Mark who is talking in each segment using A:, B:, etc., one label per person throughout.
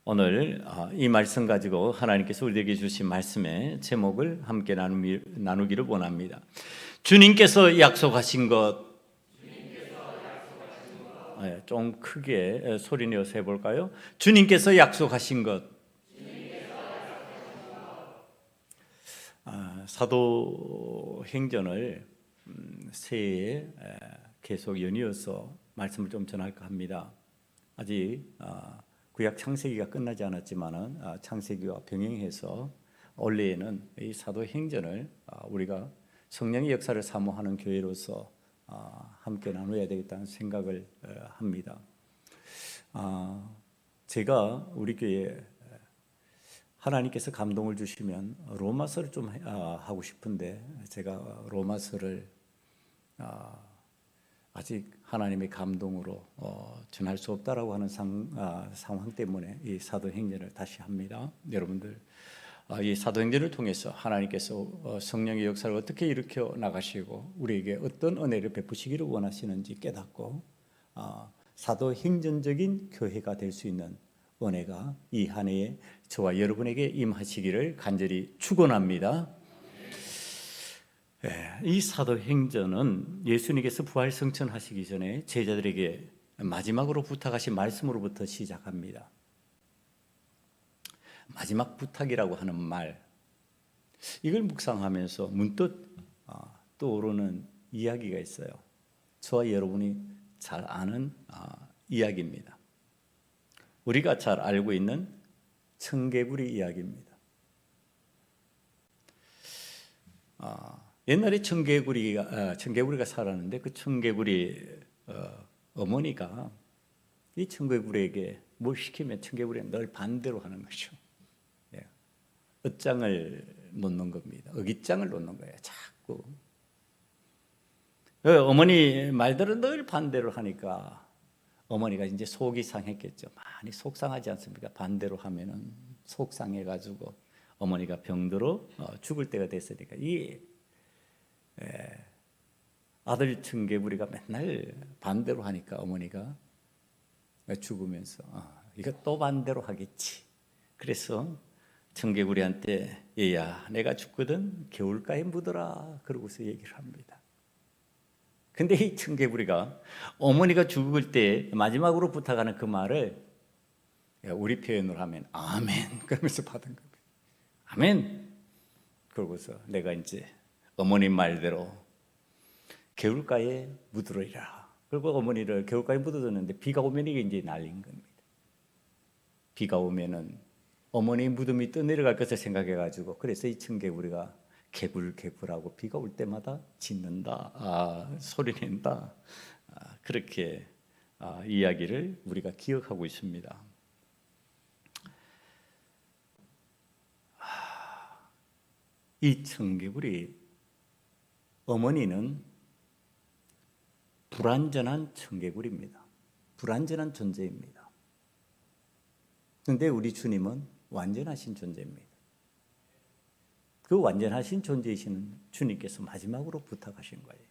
A: 오늘 이 말씀 가지고 하나님께서 우리에게 주신 말씀의 제목을 함께 나누기를 원합니다. 주님께서 약속하신 것. 좀 크게 소리 내어서 해볼까요? 주님께서 약속하신 것. 사도행전을 새해에 계속 연이어서 말씀을 좀 전할까 합니다. 아직 구약 창세기가 끝나지 않았지만은 창세기와 병행해서 올해에는 이 사도행전을 우리가 성령의 역사를 사모하는 교회로서 함께 나눠야 되겠다는 생각을 합니다. 제가 우리 교회에 하나님께서 감동을 주시면 로마서를 좀 하고 싶은데 제가 로마서를 아직 하나님의 감동으로 전할 수 없다라고 하는 상황 때문에 이 사도행전을 다시 합니다. 여러분들 이 사도행전을 통해서 하나님께서 성령의 역사를 어떻게 일으켜 나가시고 우리에게 어떤 은혜를 베푸시기를 원하시는지 깨닫고 사도행전적인 교회가 될 수 있는 은혜가 이 한 해에 저와 여러분에게 임하시기를 간절히 축원합니다. 이 사도행전은 예수님께서 부활승천하시기 전에 제자들에게 마지막으로 부탁하신 말씀으로부터 시작합니다. 마지막 부탁이라고 하는 말, 이걸 묵상하면서 문득 떠오르는 이야기가 있어요. 저와 여러분이 잘 아는 이야기입니다. 우리가 잘 알고 있는 청개구리 이야기입니다. 옛날에 청개구리가 살았는데 그 청개구리 어머니가 이 청개구리에게 뭘 시키면 청개구리는 늘 반대로 하는 거죠. 어장을 놓는 겁니다. 어깃장을 놓는 거예요. 자꾸 어머니 말대로 늘 반대로 하니까 어머니가 이제 속이 상했겠죠. 많이 속상하지 않습니까? 반대로 하면은 속상해가지고 어머니가 병들어 죽을 때가 됐으니까 이 아들 청개구리가 맨날 반대로 하니까 어머니가 죽으면서 이거 또 반대로 하겠지. 그래서 청개구리한테 얘야 내가 죽거든 개울가에 묻어라 그러고서 얘기를 합니다. 근데 이 청개구리가 어머니가 죽을 때 마지막으로 부탁하는 그 말을 우리 표현으로 하면 아멘 그러면서 받은 겁니다. 아멘. 그러고서 내가 이제 어머니 말대로 개울가에 묻으리라. 그리고 어머니를 개울가에 묻어뒀는데 비가 오면 이게 이제 날린 겁니다. 비가 오면은 어머니 무덤이 떠내려갈 것을 생각해가지고 그래서 이 청개구리가 개굴개굴하고 비가 올 때마다 짖는다, 소리낸다, 그렇게 이야기를 우리가 기억하고 있습니다. 이 청개구리 어머니는 불완전한 청개구리입니다. 불완전한 존재입니다. 그런데 우리 주님은 완전하신 존재입니다. 그 완전하신 존재이신 주님께서 마지막으로 부탁하신 거예요.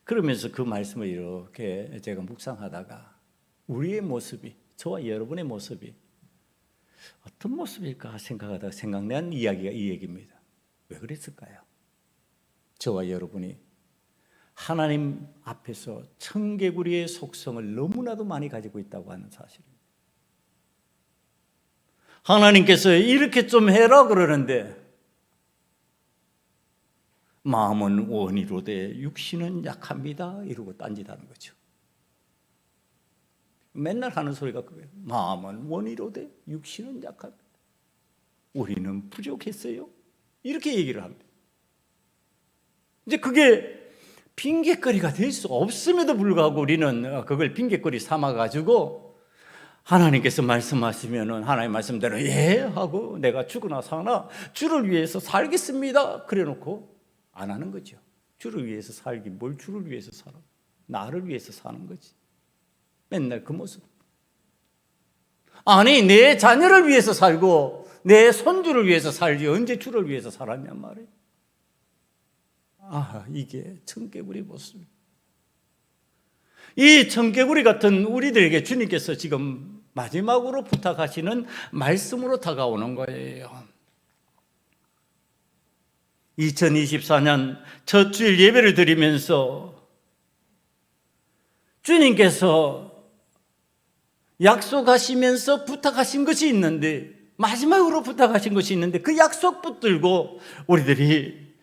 A: 그러면서 그 말씀을 이렇게 제가 묵상하다가 우리의 모습이, 저와 여러분의 모습이 어떤 모습일까 생각하다가 생각난 이야기가 이 얘기입니다. 왜 그랬을까요? 저와 여러분이 하나님 앞에서 청개구리의 속성을 너무나도 많이 가지고 있다고 하는 사실입니다. 하나님께서 이렇게 좀 해라 그러는데 마음은 원이로되 육신은 약합니다 이러고 딴짓하는 거죠. 맨날 하는 소리가 그거예요. 마음은 원이로되 육신은 약합니다. 우리는 부족했어요. 이렇게 얘기를 합니다. 이제 그게 핑계거리가 될 수 없음에도 불구하고 우리는 그걸 핑계거리 삼아가지고 하나님께서 말씀하시면은 하나님 말씀대로 예 하고 내가 죽으나 사나 주를 위해서 살겠습니다. 그래놓고 안 하는 거죠. 주를 위해서 살기 뭘 주를 위해서 살아? 나를 위해서 사는 거지. 맨날 그 모습. 아니 내 자녀를 위해서 살고 내 손주를 위해서 살지 언제 주를 위해서 살았냔 말이에요. 이게 청개구리 모습. 이 청개구리 같은 우리들에게 주님께서 지금 마지막으로 부탁하시는 말씀으로 다가오는 거예요. 2024년 첫 주일 예배를 드리면서 주님께서 약속하시면서 부탁하신 것이 있는데, 마지막으로 부탁하신 것이 있는데, 그 약속 붙들고 우리들이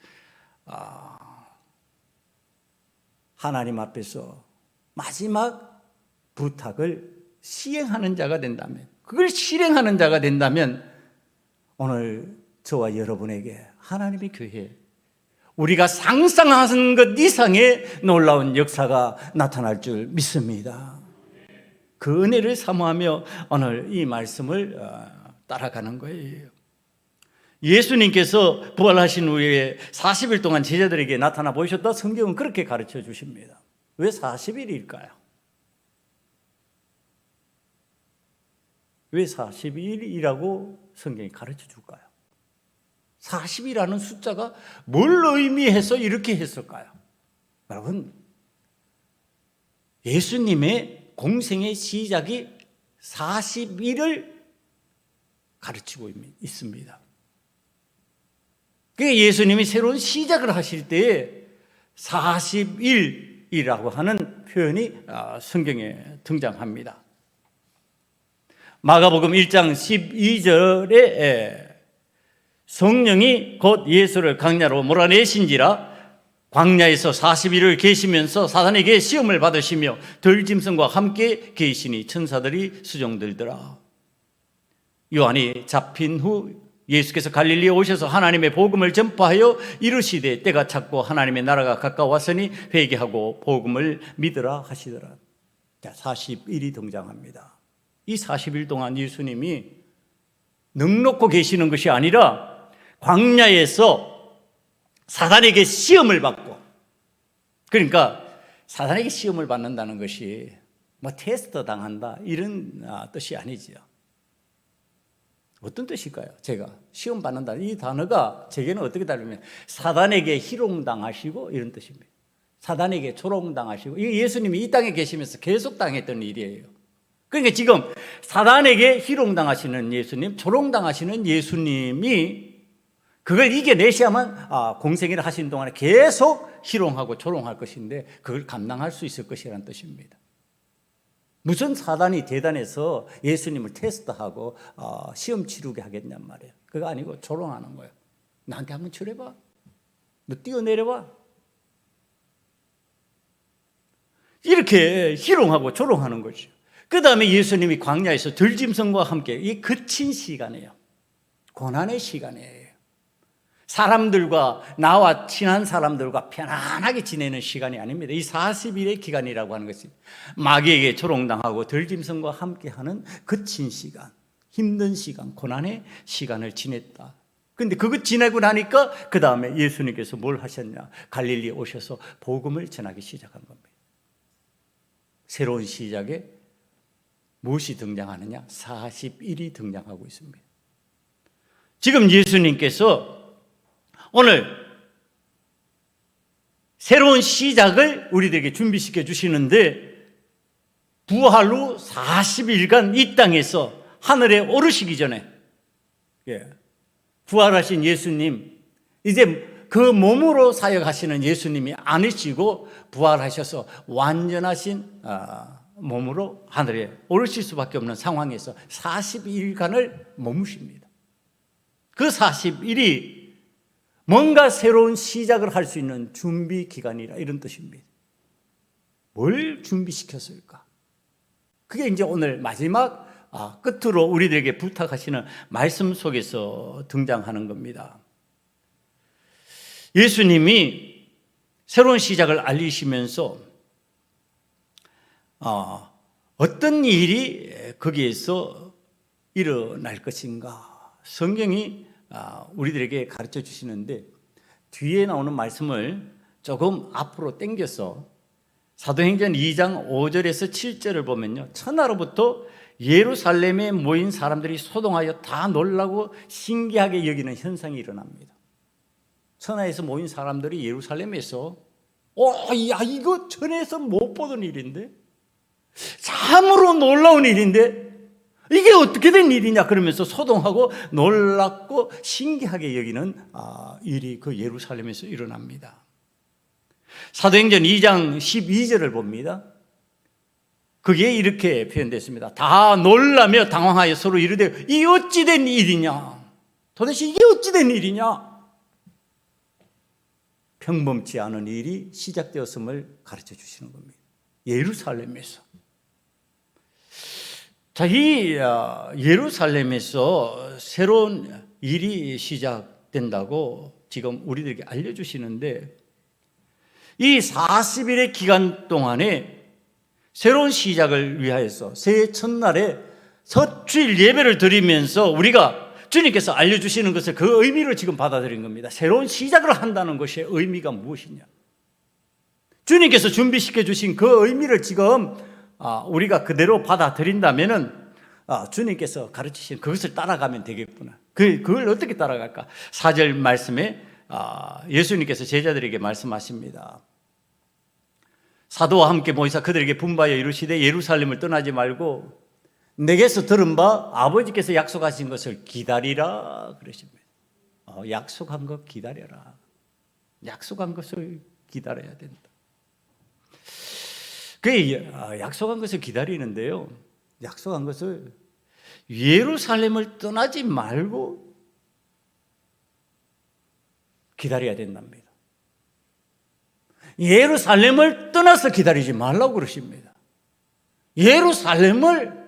A: 하나님 앞에서 마지막 부탁을 시행하는 자가 된다면, 그걸 실행하는 자가 된다면, 오늘 저와 여러분에게 하나님의 교회, 우리가 상상하는 것 이상의 놀라운 역사가 나타날 줄 믿습니다. 그 은혜를 사모하며 오늘 이 말씀을 따라가는 거예요. 예수님께서 부활하신 후에 40일 동안 제자들에게 나타나 보이셨다. 성경은 그렇게 가르쳐 주십니다. 왜 40일일까요? 왜 40일이라고 성경이 가르쳐 줄까요? 40이라는 숫자가 뭘 의미해서 이렇게 했을까요? 여러분, 예수님의 공생의 시작이 40일을 가르치고 있습니다. 그러니까 예수님이 새로운 시작을 하실 때에 40일이라고 하는 표현이 성경에 등장합니다. 마가복음 1장 12절에 성령이 곧 예수를 광야로 몰아내신지라 광야에서 40일을 계시면서 사단에게 시험을 받으시며 들짐승과 함께 계시니 천사들이 수종들더라. 요한이 잡힌 후 예수께서 갈릴리에 오셔서 하나님의 복음을 전파하여 이르시되 때가 찼고 하나님의 나라가 가까웠으니 회개하고 복음을 믿으라 하시더라. 40일이 등장합니다. 이 40일 동안 예수님이 넉넉고 계시는 것이 아니라 광야에서 사단에게 시험을 받고, 그러니까 사단에게 시험을 받는다는 것이 뭐 테스트 당한다 이런 뜻이 아니지요. 어떤 뜻일까요? 제가 시험 받는다 이 단어가 제게는 어떻게 다르면 사단에게 희롱당하시고 이런 뜻입니다. 사단에게 조롱당하시고, 이게 예수님이 이 땅에 계시면서 계속 당했던 일이에요. 그러니까 지금 사단에게 희롱당하시는 예수님, 조롱당하시는 예수님이 그걸 이겨내셔야만 공생애를 하시는 동안에 계속 희롱하고 조롱할 것인데 그걸 감당할 수 있을 것이라는 뜻입니다. 무슨 사단이 대단해서 예수님을 테스트하고 시험 치르게 하겠냔 말이에요. 그거 아니고 조롱하는 거예요. 나한테 한번 치러봐. 너 뛰어내려봐. 이렇게 희롱하고 조롱하는 거죠. 그 다음에 예수님이 광야에서 들짐승과 함께, 이 거친 시간이에요. 고난의 시간이에요. 사람들과, 나와 친한 사람들과 편안하게 지내는 시간이 아닙니다. 이 40일의 기간이라고 하는 것이 마귀에게 조롱당하고 들짐승과 함께하는 거친 시간, 힘든 시간, 고난의 시간을 지냈다. 그런데 그거 지내고 나니까 그 다음에 예수님께서 뭘 하셨냐? 갈릴리에 오셔서 복음을 전하기 시작한 겁니다. 새로운 시작에 무엇이 등장하느냐? 40일이 등장하고 있습니다. 지금 예수님께서 오늘 새로운 시작을 우리들에게 준비시켜 주시는데, 부활 후 40일간 이 땅에서 하늘에 오르시기 전에 부활하신 예수님, 이제 그 몸으로 사역하시는 예수님이 아니시고 부활하셔서 완전하신 몸으로 하늘에 오르실 수밖에 없는 상황에서 40일간을 머무십니다. 그 40일이 뭔가 새로운 시작을 할 수 있는 준비 기간이라 이런 뜻입니다. 뭘 준비시켰을까? 그게 이제 오늘 마지막 끝으로 우리들에게 부탁하시는 말씀 속에서 등장하는 겁니다. 예수님이 새로운 시작을 알리시면서 어떤 일이 거기에서 일어날 것인가, 성경이 우리들에게 가르쳐 주시는데, 뒤에 나오는 말씀을 조금 앞으로 당겨서 사도행전 2장 5절에서 7절을 보면요, 천하로부터 예루살렘에 모인 사람들이 소동하여 다 놀라고 신기하게 여기는 현상이 일어납니다. 천하에서 모인 사람들이 예루살렘에서 이거 전에서 못 보던 일인데, 참으로 놀라운 일인데 이게 어떻게 된 일이냐 그러면서 소동하고 놀랍고 신기하게 여기는 일이 그 예루살렘에서 일어납니다. 사도행전 2장 12절을 봅니다. 그게 이렇게 표현됐습니다. 다 놀라며 당황하여 서로 이르되 이 어찌 된 일이냐? 도대체 이게 어찌 된 일이냐? 평범치 않은 일이 시작되었음을 가르쳐 주시는 겁니다. 예루살렘에서. 자, 이 예루살렘에서 새로운 일이 시작된다고 지금 우리들에게 알려주시는데, 이 40일의 기간 동안에 새로운 시작을 위하여서 새해 첫날에 첫 주일 예배를 드리면서 우리가 주님께서 알려주시는 것을 그 의미로 지금 받아들인 겁니다. 새로운 시작을 한다는 것의 의미가 무엇이냐? 주님께서 준비시켜 주신 그 의미를 지금 우리가 그대로 받아들인다면 주님께서 가르치신 그것을 따라가면 되겠구나. 그걸 어떻게 따라갈까? 4절 말씀에 예수님께서 제자들에게 말씀하십니다. 사도와 함께 모이사 그들에게 분바여 이르시되 예루살렘을 떠나지 말고 내게서 들은 바 아버지께서 약속하신 것을 기다리라 그러십니다. 약속한 것 기다려라. 약속한 것을 기다려야 된다. 약속한 것을 기다리는데요, 약속한 것을 예루살렘을 떠나지 말고 기다려야 된답니다. 예루살렘을 떠나서 기다리지 말라고 그러십니다. 예루살렘을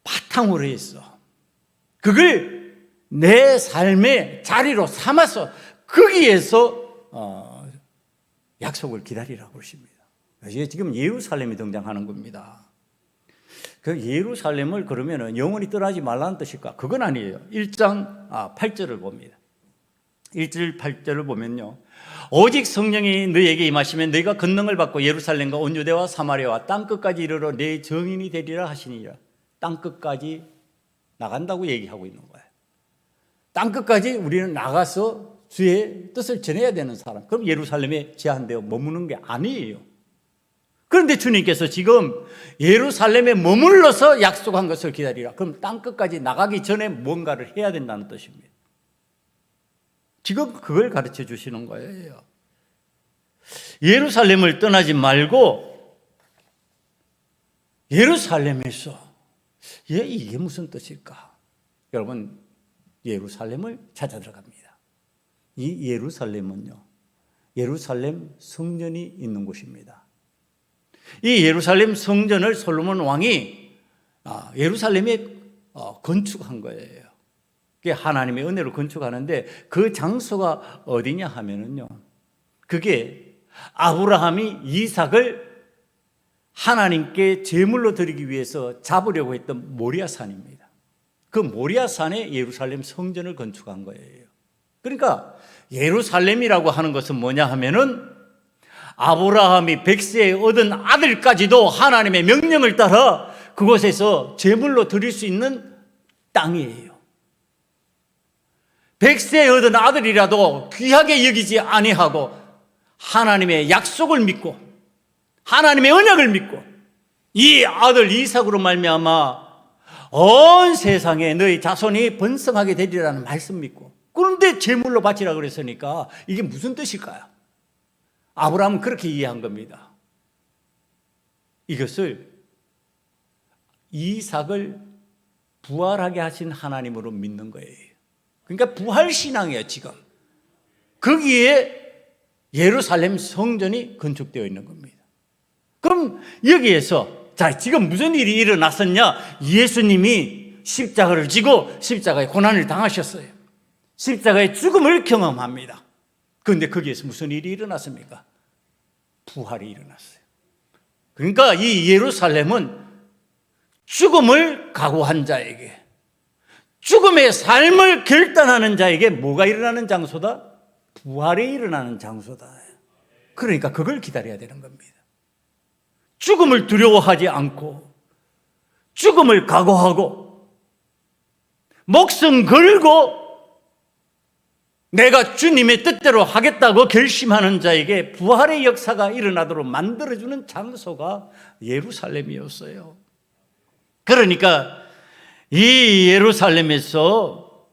A: 바탕으로 해서 그걸 내 삶의 자리로 삼아서 거기에서 약속을 기다리라고 그러십니다. 이게 지금 예루살렘이 등장하는 겁니다. 그 예루살렘을 그러면은 영원히 떠나지 말라는 뜻일까? 그건 아니에요. 1장 8절을 봅니다. 1절 8절을 보면요, 오직 성령이 너희에게 임하시면 너희가 권능을 받고 예루살렘과 온 유대와 사마리아와 땅끝까지 이르러 내 증인이 되리라 하시니라. 땅끝까지 나간다고 얘기하고 있는 거예요. 땅끝까지 우리는 나가서 주의 뜻을 전해야 되는 사람. 그럼 예루살렘에 제한되어 머무는 게 아니에요. 그런데 주님께서 지금 예루살렘에 머물러서 약속한 것을 기다리라. 그럼 땅끝까지 나가기 전에 뭔가를 해야 된다는 뜻입니다. 지금 그걸 가르쳐 주시는 거예요. 예루살렘을 떠나지 말고 예루살렘에서, 이게 무슨 뜻일까? 여러분, 예루살렘을 찾아 들어갑니다. 이 예루살렘은요, 예루살렘 성전이 있는 곳입니다. 이 예루살렘 성전을 솔로몬 왕이 예루살렘에 건축한 거예요. 하나님의 은혜로 건축하는데 그 장소가 어디냐 하면은요, 그게 아브라함이 이삭을 하나님께 제물로 드리기 위해서 잡으려고 했던 모리아산입니다. 그 모리아산에 예루살렘 성전을 건축한 거예요. 그러니까 예루살렘이라고 하는 것은 뭐냐 하면은 아브라함이 백세에 얻은 아들까지도 하나님의 명령을 따라 그곳에서 제물로 드릴 수 있는 땅이에요. 백세에 얻은 아들이라도 귀하게 여기지 아니하고 하나님의 약속을 믿고 하나님의 언약을 믿고 이 아들 이삭으로 말미암아 온 세상에 너희 자손이 번성하게 되리라는 말씀 믿고, 그런데 제물로 바치라 그랬으니까 이게 무슨 뜻일까요? 아브라함은 그렇게 이해한 겁니다. 이것을 이삭을 부활하게 하신 하나님으로 믿는 거예요. 그러니까 부활신앙이에요. 지금 거기에 예루살렘 성전이 건축되어 있는 겁니다. 그럼 여기에서 지금 무슨 일이 일어났었냐? 예수님이 십자가를 지고 십자가의 고난을 당하셨어요. 십자가의 죽음을 경험합니다. 그런데 거기에서 무슨 일이 일어났습니까? 부활이 일어났어요. 그러니까 이 예루살렘은 죽음을 각오한 자에게, 죽음의 삶을 결단하는 자에게 뭐가 일어나는 장소다? 부활이 일어나는 장소다. 그러니까 그걸 기다려야 되는 겁니다. 죽음을 두려워하지 않고 죽음을 각오하고 목숨 걸고 내가 주님의 뜻대로 하겠다고 결심하는 자에게 부활의 역사가 일어나도록 만들어주는 장소가 예루살렘이었어요. 그러니까 이 예루살렘에서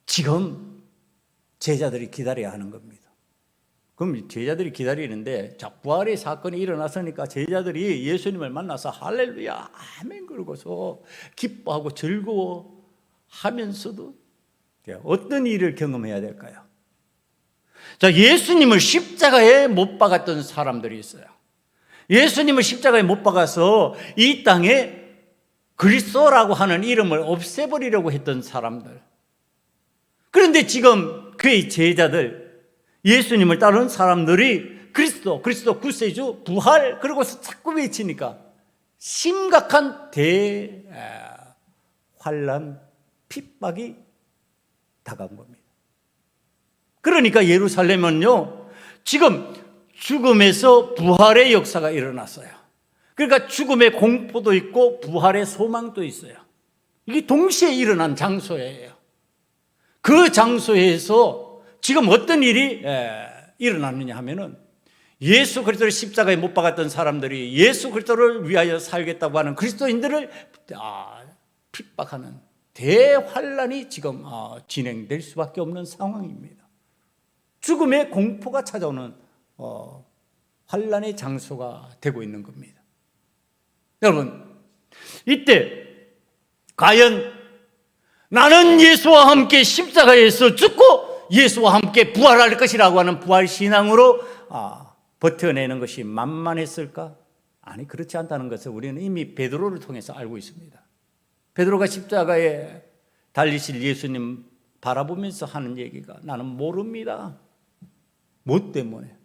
A: 지금 제자들이 기다려야 하는 겁니다. 그럼 제자들이 기다리는데, 자, 부활의 사건이 일어났으니까 제자들이 예수님을 만나서 할렐루야 아멘 그러고서 기뻐하고 즐거워 하면서도 어떤 일을 경험해야 될까요? 자, 예수님을 십자가에 못 박았던 사람들이 있어요. 예수님을 십자가에 못 박아서 이 땅에 그리스도라고 하는 이름을 없애버리려고 했던 사람들. 그런데 지금 그의 제자들, 예수님을 따르는 사람들이 그리스도 구세주, 부활, 그러고서 자꾸 외치니까 심각한 대환란, 핍박이 다가온 겁니다. 그러니까 예루살렘은요, 지금 죽음에서 부활의 역사가 일어났어요. 그러니까 죽음의 공포도 있고 부활의 소망도 있어요. 이게 동시에 일어난 장소예요. 그 장소에서 지금 어떤 일이 일어났느냐 하면은, 예수 그리스도를 십자가에 못 박았던 사람들이 예수 그리스도를 위하여 살겠다고 하는 그리스도인들을 핍박하는 대환란이 지금 진행될 수밖에 없는 상황입니다. 죽음의 공포가 찾아오는 환란의 장소가 되고 있는 겁니다. 여러분, 이때 과연 나는 예수와 함께 십자가에서 죽고 예수와 함께 부활할 것이라고 하는 부활신앙으로 버텨내는 것이 만만했을까? 아니, 그렇지 않다는 것을 우리는 이미 베드로를 통해서 알고 있습니다. 베드로가 십자가에 달리실 예수님 바라보면서 하는 얘기가, 나는 모릅니다. 뭐 때문에?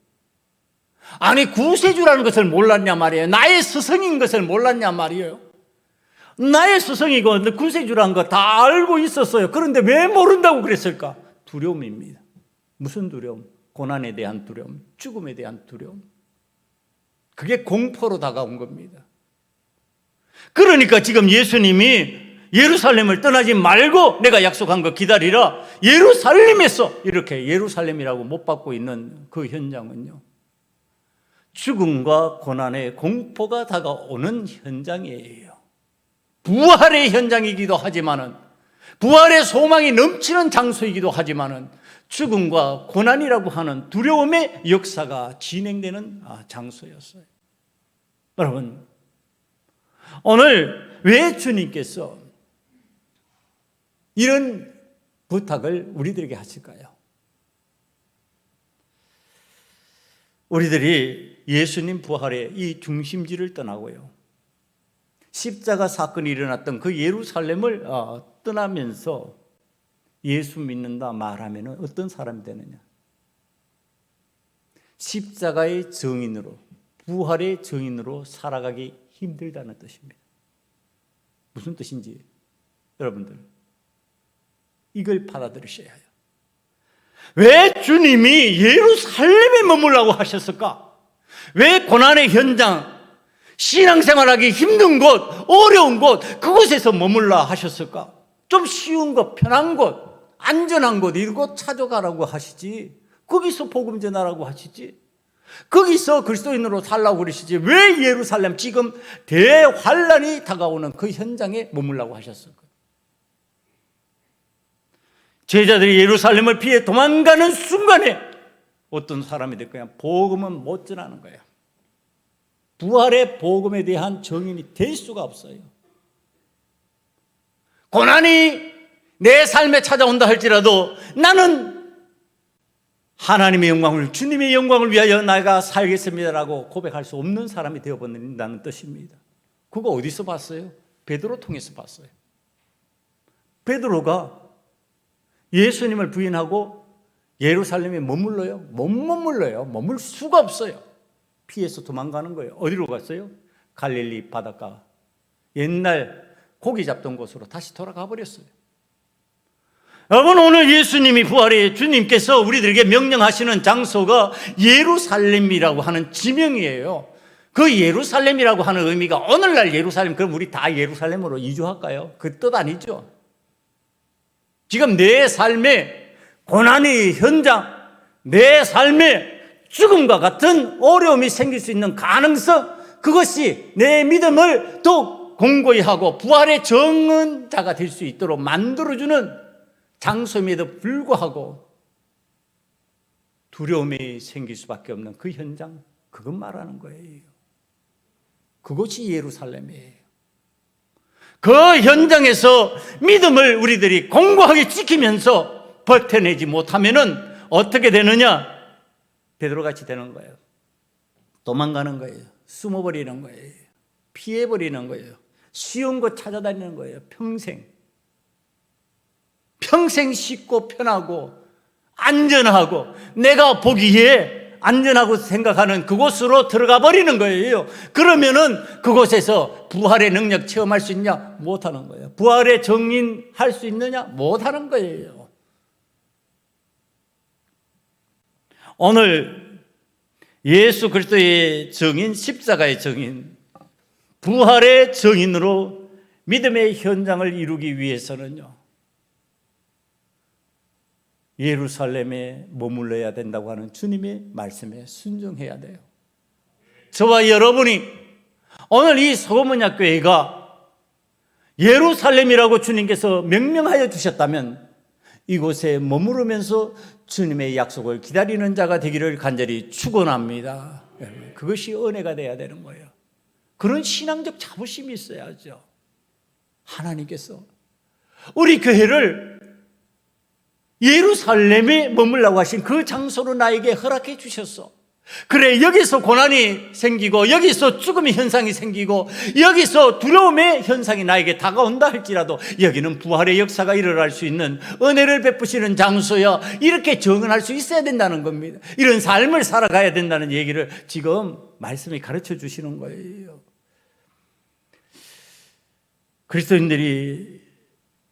A: 아니, 구세주라는 것을 몰랐냐 말이에요. 나의 스승인 것을 몰랐냐 말이에요. 나의 스승이고 구세주라는 거 다 알고 있었어요. 그런데 왜 모른다고 그랬을까? 두려움입니다. 무슨 두려움? 고난에 대한 두려움, 죽음에 대한 두려움. 그게 공포로 다가온 겁니다. 그러니까 지금 예수님이 예루살렘을 떠나지 말고 내가 약속한 거 기다리라, 예루살렘에서 이렇게 예루살렘이라고 못 받고 있는 그 현장은요, 죽음과 고난의 공포가 다가오는 현장이에요. 부활의 현장이기도 하지만은, 부활의 소망이 넘치는 장소이기도 하지만은, 죽음과 고난이라고 하는 두려움의 역사가 진행되는 장소였어요. 여러분, 오늘 왜 주님께서 이런 부탁을 우리들에게 하실까요? 우리들이 예수님 부활의 이 중심지를 떠나고요, 십자가 사건이 일어났던 그 예루살렘을 떠나면서 예수 믿는다 말하면 어떤 사람이 되느냐? 십자가의 증인으로, 부활의 증인으로 살아가기 힘들다는 뜻입니다. 무슨 뜻인지 여러분들 이걸 받아들이셔야 해요. 왜 주님이 예루살렘에 머물라고 하셨을까? 왜 고난의 현장, 신앙생활하기 힘든 곳, 어려운 곳, 그곳에서 머물라 하셨을까? 좀 쉬운 곳, 편한 곳, 안전한 곳, 이곳 찾아가라고 하시지, 거기서 복음 전하라고 하시지, 거기서 그리스도인으로 살라고 그러시지, 왜 예루살렘, 지금 대환란이 다가오는 그 현장에 머물라고 하셨을까? 제자들이 예루살렘을 피해 도망가는 순간에 어떤 사람이 될 거야? 복음은 못 전하는 거야. 부활의 복음에 대한 증인이 될 수가 없어요. 고난이 내 삶에 찾아온다 할지라도 나는 하나님의 영광을, 주님의 영광을 위하여 내가 살겠습니다라고 고백할 수 없는 사람이 되어버린다는 뜻입니다. 그거 어디서 봤어요? 베드로 통해서 봤어요. 베드로가 예수님을 부인하고 예루살렘에 머물러요? 못 머물러요. 머물 수가 없어요. 피해서 도망가는 거예요. 어디로 갔어요? 갈릴리 바닷가, 옛날 고기 잡던 곳으로 다시 돌아가 버렸어요. 여러분, 오늘 예수님이 부활의 주님께서 우리들에게 명령하시는 장소가 예루살렘이라고 하는 지명이에요. 그 예루살렘이라고 하는 의미가 오늘날 예루살렘, 그럼 우리 다 예루살렘으로 이주할까요? 그 뜻 아니죠. 지금 내 삶의 고난의 현장, 내 삶의 죽음과 같은 어려움이 생길 수 있는 가능성, 그것이 내 믿음을 더 공고히 하고 부활의 정언자가 될 수 있도록 만들어주는 장소임에도 불구하고 두려움이 생길 수밖에 없는 그 현장, 그것 말하는 거예요. 그것이 예루살렘이에요. 그 현장에서 믿음을 우리들이 공고하게 지키면서 버텨내지 못하면은 어떻게 되느냐? 베드로같이 되는 거예요. 도망가는 거예요. 숨어버리는 거예요. 피해버리는 거예요. 쉬운 거 찾아다니는 거예요. 평생 쉽고 편하고 안전하고 내가 보기에 안전하고 생각하는 그곳으로 들어가 버리는 거예요. 그러면은 그곳에서 부활의 능력 체험할 수 있냐? 못하는 거예요. 부활의 정인할 수 있느냐? 못하는 거예요. 오늘 예수 그리스도의 정인, 십자가의 정인, 부활의 정인으로 믿음의 현장을 이루기 위해서는요, 예루살렘에 머물러야 된다고 하는 주님의 말씀에 순종해야 돼요. 저와 여러분이 오늘 이 소금언약 교회가 예루살렘이라고 주님께서 명명하여 주셨다면 이곳에 머무르면서 주님의 약속을 기다리는 자가 되기를 간절히 축원합니다. 그것이 은혜가 돼야 되는 거예요. 그런 신앙적 자부심이 있어야죠. 하나님께서 우리 교회를 예루살렘에 머물라고 하신 그 장소로 나에게 허락해 주셨어. 그래, 여기서 고난이 생기고 여기서 죽음의 현상이 생기고 여기서 두려움의 현상이 나에게 다가온다 할지라도 여기는 부활의 역사가 일어날 수 있는 은혜를 베푸시는 장소야, 이렇게 정언할 수 있어야 된다는 겁니다. 이런 삶을 살아가야 된다는 얘기를 지금 말씀이 가르쳐 주시는 거예요. 그리스도인들이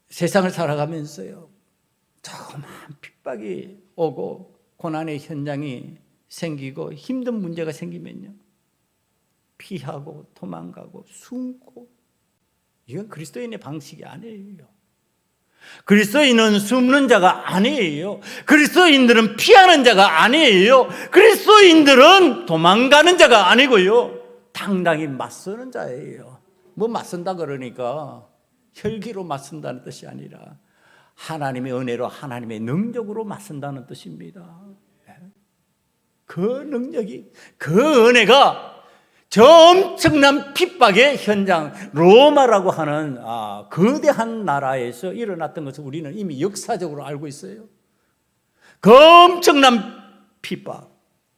A: 세상을 살아가면서요, 조그만 핍박이 오고 고난의 현장이 생기고 힘든 문제가 생기면요, 피하고 도망가고 숨고, 이건 그리스도인의 방식이 아니에요. 그리스도인은 숨는 자가 아니에요. 그리스도인들은 피하는 자가 아니에요. 그리스도인들은 도망가는 자가 아니고요, 당당히 맞서는 자예요. 뭐 맞선다 그러니까 혈기로 맞선다는 뜻이 아니라 하나님의 은혜로, 하나님의 능력으로 맞선다는 뜻입니다. 그 능력이, 그 은혜가 저 엄청난 핍박의 현장, 로마라고 하는 거대한 나라에서 일어났던 것을 우리는 이미 역사적으로 알고 있어요. 그 엄청난 핍박,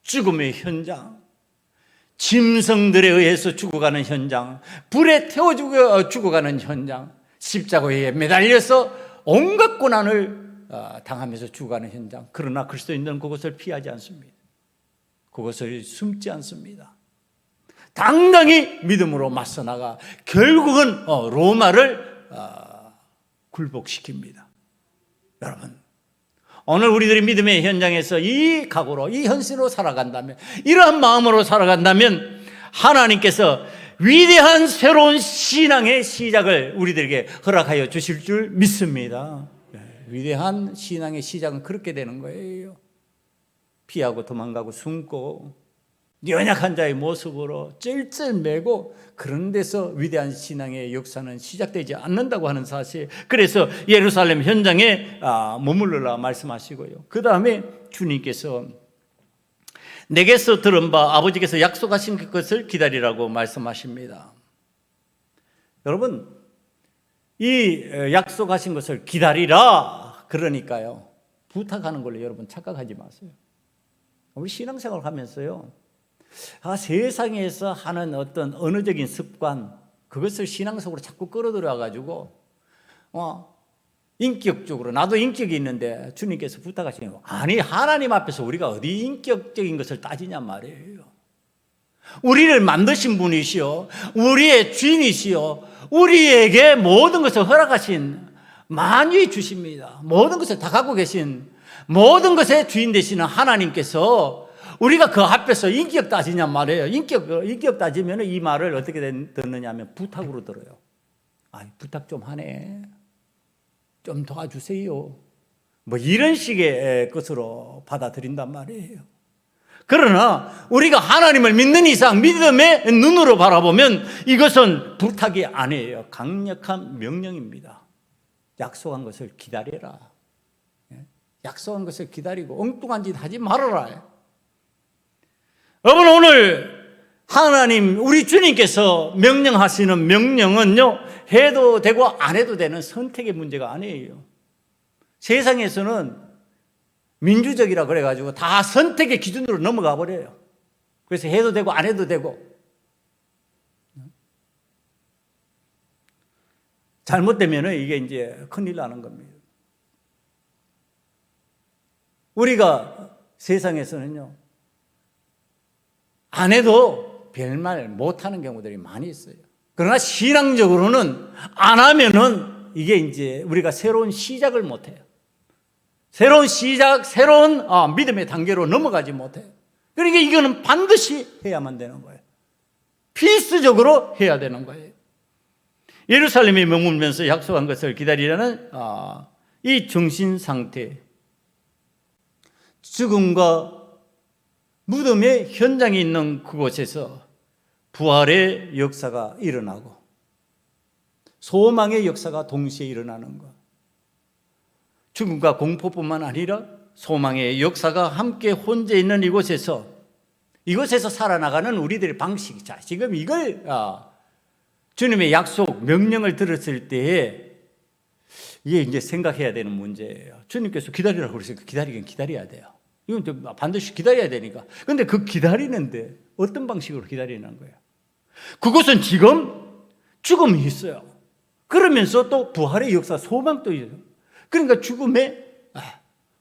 A: 죽음의 현장, 짐승들에 의해서 죽어가는 현장, 불에 태워 죽어가는 현장, 십자가에 매달려서 온갖 고난을 당하면서 죽어가는 현장. 그러나 그리스도인들은 그것을 피하지 않습니다. 그것을 숨지 않습니다. 당당히 믿음으로 맞서 나가 결국은 로마를 굴복시킵니다. 여러분, 오늘 우리들이 믿음의 현장에서 이 각오로, 이 현실로 살아간다면, 이러한 마음으로 살아간다면 하나님께서 위대한 새로운 신앙의 시작을 우리들에게 허락하여 주실 줄 믿습니다. 위대한 신앙의 시작은 그렇게 되는 거예요. 피하고 도망가고 숨고 연약한 자의 모습으로 쩔쩔매고 그런 데서 위대한 신앙의 역사는 시작되지 않는다고 하는 사실. 그래서 예루살렘 현장에 머물러라 말씀하시고요, 그 다음에 주님께서 내게서 들은 바 아버지께서 약속하신 것을 기다리라고 말씀하십니다. 여러분, 이 약속하신 것을 기다리라 그러니까요, 부탁하는 걸로 여러분 착각하지 마세요. 우리 신앙생활 하면서요, 세상에서 하는 어떤 언어적인 습관, 그것을 신앙 속으로 자꾸 끌어들여 가지고 인격적으로, 나도 인격이 있는데 주님께서 부탁하시는 거, 아니, 하나님 앞에서 우리가 어디 인격적인 것을 따지냐 말이에요. 우리를 만드신 분이시요, 우리의 주인이시요, 우리에게 모든 것을 허락하신, 만유히 주십니다. 모든 것을 다 갖고 계신, 모든 것의 주인 되시는 하나님께서 우리가 그 앞에서 인격 따지냐 말이에요. 인격 따지면 이 말을 어떻게 듣느냐 하면 부탁으로 들어요. 부탁 좀 하네, 좀 도와주세요, 뭐 이런 식의 것으로 받아들인단 말이에요. 그러나 우리가 하나님을 믿는 이상 믿음의 눈으로 바라보면 이것은 부탁이 아니에요. 강력한 명령입니다. 약속한 것을 기다려라. 약속한 것을 기다리고 엉뚱한 짓 하지 말아라. 여러분, 오늘 하나님, 우리 주님께서 명령하시는 명령은요, 해도 되고 안 해도 되는 선택의 문제가 아니에요. 세상에서는 민주적이라 그래가지고 다 선택의 기준으로 넘어가 버려요. 그래서 해도 되고 안 해도 되고. 잘못되면 이게 이제 큰일 나는 겁니다. 우리가 세상에서는요, 안 해도 별말 못하는 경우들이 많이 있어요. 그러나 신앙적으로는 안 하면은 이게 이제 우리가 새로운 시작을 못해요. 새로운 시작, 새로운 믿음의 단계로 넘어가지 못해요. 그러니까 이거는 반드시 해야만 되는 거예요. 필수적으로 해야 되는 거예요. 예루살렘에 머물면서 약속한 것을 기다리라는 이 정신 상태, 죽음과 무덤의 현장에 있는 그곳에서 부활의 역사가 일어나고 소망의 역사가 동시에 일어나는 것, 죽음과 공포뿐만 아니라 소망의 역사가 함께 혼재 있는 이곳에서 살아나가는 우리들의 방식. 자, 지금 이걸 주님의 약속, 명령을 들었을 때에 이게 이제 생각해야 되는 문제예요. 주님께서 기다리라고 그러시니까 기다리긴 기다려야 돼요. 이건 반드시 기다려야 되니까. 그런데 그 기다리는데 어떤 방식으로 기다리는 거예요? 그것은 지금 죽음이 있어요. 그러면서 또 부활의 역사, 소망도 있어요. 그러니까 죽음의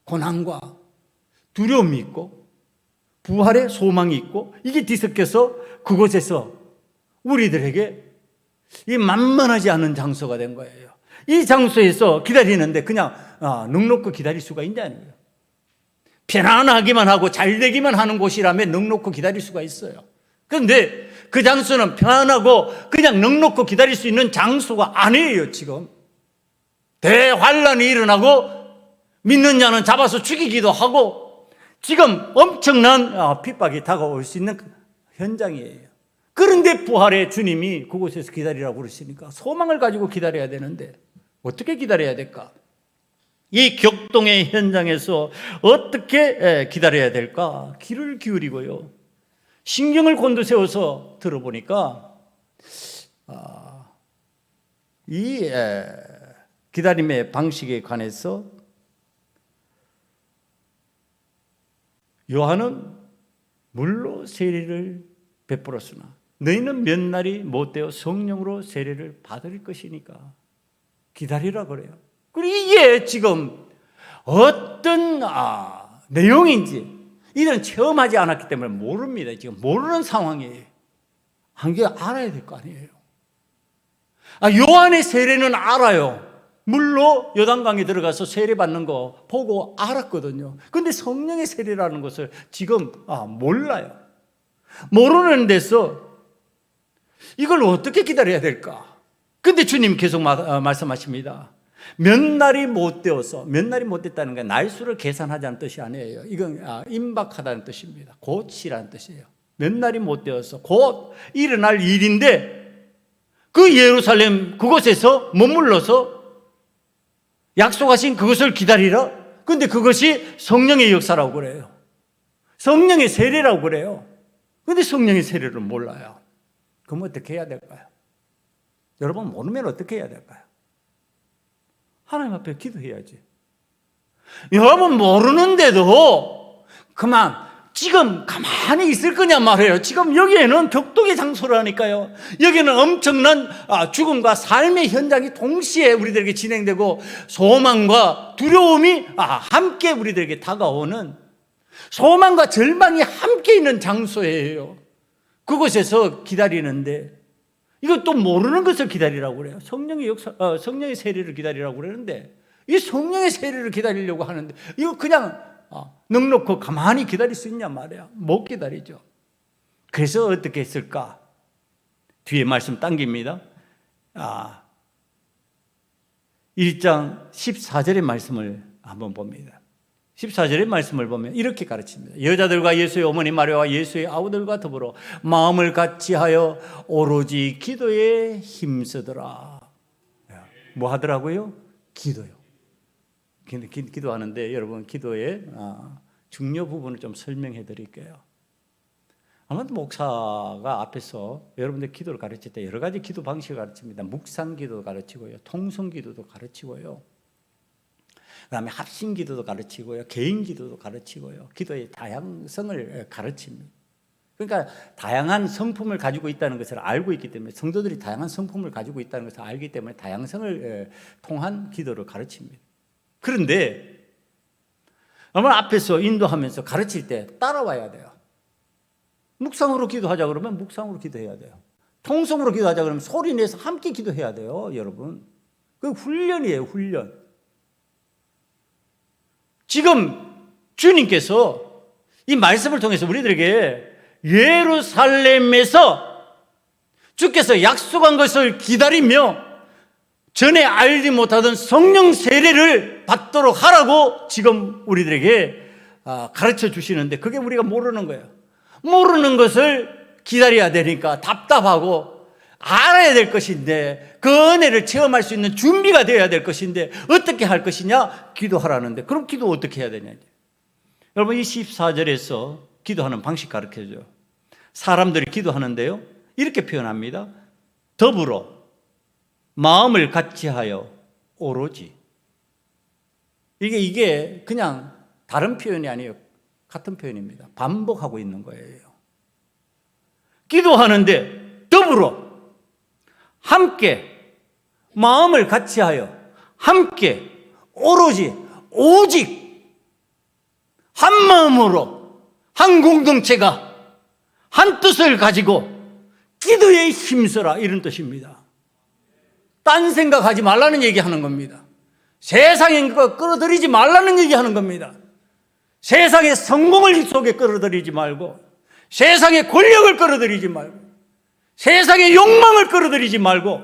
A: 고난과 두려움이 있고 부활의 소망이 있고 이게 뒤섞여서 그곳에서 우리들에게 이 만만하지 않은 장소가 된 거예요. 이 장소에서 기다리는데 그냥 넉넉히 기다릴 수가 있냐는 거예요. 편안하기만 하고 잘 되기만 하는 곳이라면 넉넉히 기다릴 수가 있어요. 그런데 그 장소는 편안하고 그냥 넉넉히 기다릴 수 있는 장소가 아니에요. 지금 대환란이 일어나고 믿는 자는 잡아서 죽이기도 하고 지금 엄청난 핍박이 다가올 수 있는 현장이에요. 그런데 부활의 주님이 그곳에서 기다리라고 그러시니까 소망을 가지고 기다려야 되는데 어떻게 기다려야 될까? 이 격동의 현장에서 어떻게 기다려야 될까? 귀를 기울이고요, 신경을 곤두세워서 들어보니까 이 기다림의 방식에 관해서 요한은 물로 세례를 베풀었으나 너희는 몇 날이 못되어 성령으로 세례를 받을 것이니까 기다리라 그래요. 그리고 이게 지금 어떤 내용인지 이들은 체험하지 않았기 때문에 모릅니다. 지금 모르는 상황이에요. 한게 알아야 될 거 아니에요. 요한의 세례는 알아요. 물로 요단강에 들어가서 세례받는 거 보고 알았거든요. 그런데 성령의 세례라는 것을 지금 몰라요. 모르는 데서 이걸 어떻게 기다려야 될까? 근데 주님 계속 말씀하십니다. 몇 날이 못 되어서, 몇 날이 못 됐다는 게 날수를 계산하자는 뜻이 아니에요. 이건 임박하다는 뜻입니다. 곧이라는 뜻이에요. 몇 날이 못 되어서 곧 일어날 일인데 그 예루살렘 그곳에서 머물러서 약속하신 그것을 기다리라? 근데 그것이 성령의 역사라고 그래요. 성령의 세례라고 그래요. 근데 성령의 세례를 몰라요. 그럼 어떻게 해야 될까요? 여러분, 모르면 어떻게 해야 될까요? 하나님 앞에 기도해야지. 여러분, 모르는데도 지금 가만히 있을 거냐 말이에요. 지금 여기에는 격동의 장소라니까요. 여기는 엄청난 죽음과 삶의 현장이 동시에 우리들에게 진행되고 소망과 두려움이 함께 우리들에게 다가오는, 소망과 절망이 함께 있는 장소예요. 그곳에서 기다리는데 이것도 모르는 것을 기다리라고 그래요. 성령의 세례를 기다리라고 그러는데 이 성령의 세례를 기다리려고 하는데 이거 그냥 넉넉히 가만히 기다릴 수 있냐 말이야. 못 기다리죠. 그래서 어떻게 했을까? 뒤에 말씀 당깁니다. 1장 14절의 말씀을 한번 봅니다. 14절의 말씀을 보면 이렇게 가르칩니다. 여자들과 예수의 어머니 마리아와 예수의 아우들과 더불어 마음을 같이하여 오로지 기도에 힘쓰더라. 뭐 하더라고요? 기도요. 기도하는데 여러분 기도의 중요 부분을 좀 설명해 드릴게요. 아마도 목사가 앞에서 여러분들 기도를 가르칠 때 여러 가지 기도 방식을 가르칩니다. 묵상 기도도 가르치고요. 통성 기도도 가르치고요. 그다음에 합심 기도도 가르치고요. 개인 기도도 가르치고요. 기도의 다양성을 가르칩니다. 그러니까 다양한 성품을 가지고 있다는 것을 알고 있기 때문에 성도들이 다양한 성품을 가지고 있다는 것을 알기 때문에 다양성을 통한 기도를 가르칩니다. 그런데 여러분 앞에서 인도하면서 가르칠 때 따라와야 돼요. 묵상으로 기도하자 그러면 묵상으로 기도해야 돼요. 통성으로 기도하자 그러면 소리 내서 함께 기도해야 돼요, 여러분. 그 훈련이에요, 훈련. 지금 주님께서 이 말씀을 통해서 우리들에게 예루살렘에서 주께서 약속한 것을 기다리며 전에 알지 못하던 성령 세례를 받도록 하라고 지금 우리들에게 가르쳐 주시는데 그게 우리가 모르는 거예요. 모르는 것을 기다려야 되니까 답답하고 알아야 될 것인데 그 은혜를 체험할 수 있는 준비가 되어야 될 것인데 어떻게 할 것이냐? 기도하라는데 그럼 기도 어떻게 해야 되냐? 여러분 이 14절에서 기도하는 방식 가르쳐줘요. 사람들이 기도하는데요 이렇게 표현합니다. 더불어 마음을 같이하여 오로지. 이게 그냥 다른 표현이 아니에요. 같은 표현입니다. 반복하고 있는 거예요. 기도하는데 더불어 함께 마음을 같이하여 함께 오로지 오직 한 마음으로 한 공동체가 한 뜻을 가지고 기도에 힘써라 이런 뜻입니다. 딴 생각하지 말라는 얘기하는 겁니다. 세상의 것 끌어들이지 말라는 얘기하는 겁니다. 세상의 성공을 속에 끌어들이지 말고 세상의 권력을 끌어들이지 말고 세상의 욕망을 끌어들이지 말고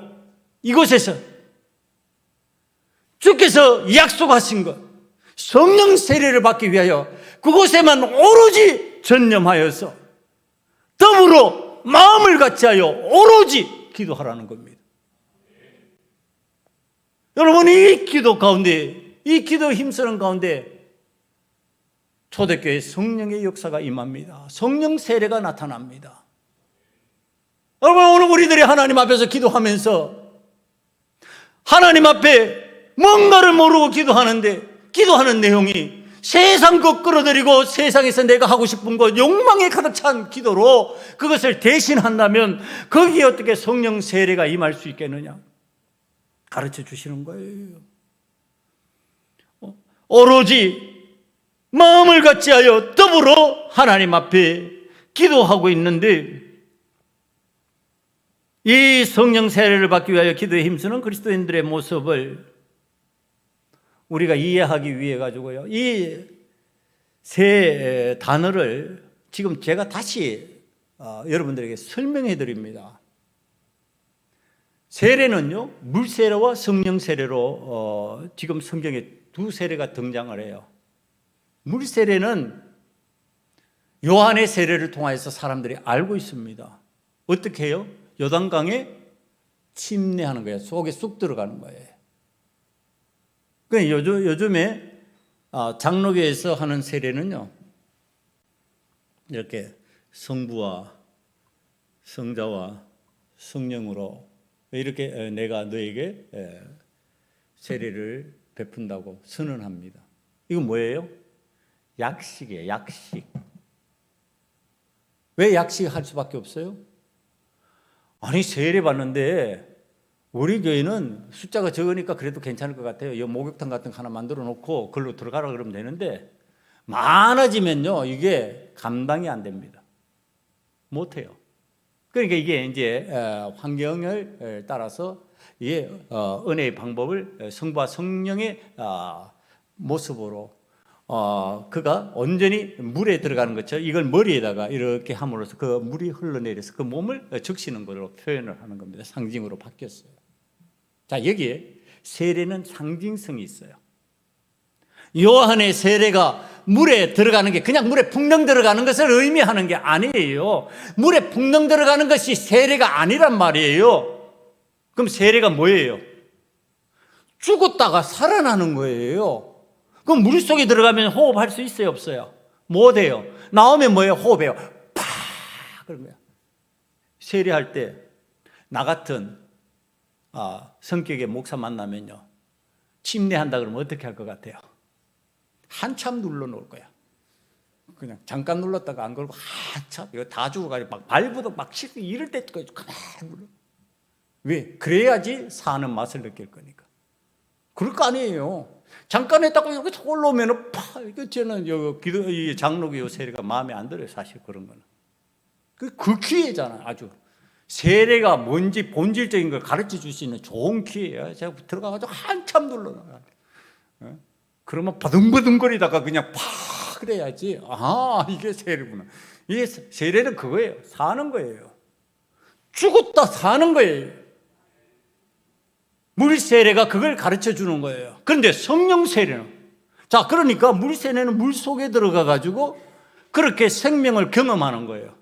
A: 이곳에서 주께서 약속하신 것 성령 세례를 받기 위하여 그곳에만 오로지 전념하여서 더불어 마음을 같이하여 오로지 기도하라는 겁니다. 여러분 이 기도 가운데 이 기도 힘쓰는 가운데 초대교회 성령의 역사가 임합니다. 성령 세례가 나타납니다. 여러분 오늘 우리들이 하나님 앞에서 기도하면서 하나님 앞에 뭔가를 모르고 기도하는데 기도하는 내용이 세상 것 끌어들이고 세상에서 내가 하고 싶은 것 욕망에 가득 찬 기도로 그것을 대신한다면 거기에 어떻게 성령 세례가 임할 수 있겠느냐 가르쳐 주시는 거예요. 오로지 마음을 같이하여 더불어 하나님 앞에 기도하고 있는데 이 성령 세례를 받기 위하여 기도에 힘쓰는 그리스도인들의 모습을 우리가 이해하기 위해 가지고요. 이 세 단어를 지금 제가 다시 여러분들에게 설명해 드립니다. 세례는요, 물 세례와 성령 세례로 지금 성경에 두 세례가 등장을 해요. 물 세례는 요한의 세례를 통해서 사람들이 알고 있습니다. 어떻게 해요? 요단강에 침례하는 거예요. 속에 쑥 들어가는 거예요. 그러니까 요즘에 장로교에서 하는 세례는요, 이렇게 성부와 성자와 성령으로 이렇게 내가 너에게 세례를 베푼다고 선언합니다. 이건 뭐예요? 약식이에요. 약식. 왜 약식할 수밖에 없어요? 아니 세례 받는데 우리 교회는 숫자가 적으니까 그래도 괜찮을 것 같아요. 이 목욕탕 같은 거 하나 만들어 놓고 그걸로 들어가라 그러면 되는데 많아지면요 이게 감당이 안 됩니다. 못해요. 그러니까 이게 이제 환경을 따라서 이게 은혜의 방법을 성부와 성령의 모습으로 그가 온전히 물에 들어가는 것처럼 이걸 머리에다가 이렇게 함으로써 그 물이 흘러내려서 그 몸을 적시는 걸로 표현을 하는 겁니다. 상징으로 바뀌었어요. 자, 여기에 세례는 상징성이 있어요. 요한의 세례가 물에 들어가는 게 그냥 물에 풍덩 들어가는 것을 의미하는 게 아니에요. 물에 풍덩 들어가는 것이 세례가 아니란 말이에요. 그럼 세례가 뭐예요? 죽었다가 살아나는 거예요. 그럼 물 속에 들어가면 호흡할 수 있어요, 없어요? 못 해요. 나오면 뭐예요? 호흡해요. 팍! 그런 거야. 세례할 때 나 같은 성격의 목사 만나면요, 침례한다 그러면 어떻게 할 것 같아요? 한참 눌러놓을 거야. 그냥 잠깐 눌렀다가 안 걸고 한참, 이거 다 죽어가지고 막 발부도 막 씻고 이럴 때까지 가만히 눌러. 왜? 그래야지 사는 맛을 느낄 거니까. 그럴 거 아니에요. 잠깐 했다고 이렇게 올라오면은 팍! 이거 저는 이 장로교 세례가 마음에 안 들어요, 사실 그런 거는. 그 기회잖아요, 아주. 세례가 뭔지 본질적인 걸 가르쳐 줄 수 있는 좋은 기회예요. 제가 들어가가지고 한참 눌러놔요. 그러면 버둥버둥거리다가 그냥 팍! 그래야지. 이게 세례구나. 이게 세례는 그거예요. 사는 거예요. 죽었다 사는 거예요. 물 세례가 그걸 가르쳐 주는 거예요. 그런데 성령 세례는, 자, 그러니까 물 세례는 물 속에 들어가 가지고 그렇게 생명을 경험하는 거예요.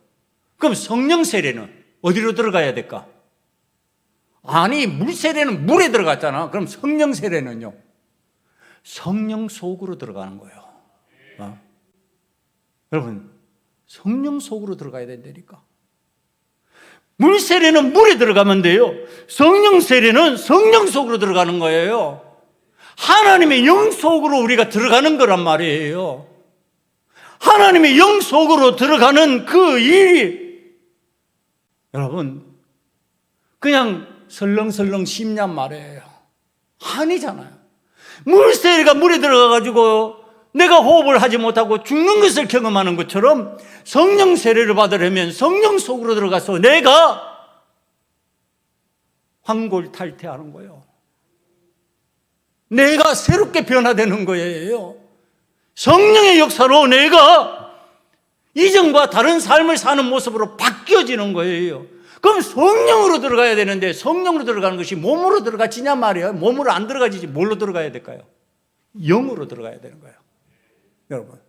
A: 그럼 성령 세례는 어디로 들어가야 될까? 아니, 물 세례는 물에 들어갔잖아. 그럼 성령 세례는요? 성령 속으로 들어가는 거예요. 여러분, 성령 속으로 들어가야 된다니까. 물 세례는 물에 들어가면 돼요. 성령 세례는 성령 속으로 들어가는 거예요. 하나님의 영 속으로 우리가 들어가는 거란 말이에요. 하나님의 영 속으로 들어가는 그 일이, 여러분, 그냥 설렁설렁 쉽냔 말이에요. 아니잖아요. 물 세례가 물에 들어가가지고 내가 호흡을 하지 못하고 죽는 것을 경험하는 것처럼 성령 세례를 받으려면 성령 속으로 들어가서 내가 환골탈태하는 거예요. 내가 새롭게 변화되는 거예요. 성령의 역사로 내가 이전과 다른 삶을 사는 모습으로 바뀌어지는 거예요. 그럼 성령으로 들어가야 되는데 성령으로 들어가는 것이 몸으로 들어가지냐 말이에요. 몸으로 안 들어가지지 뭘로 들어가야 될까요? 영으로 들어가야 되는 거예요. 여러분,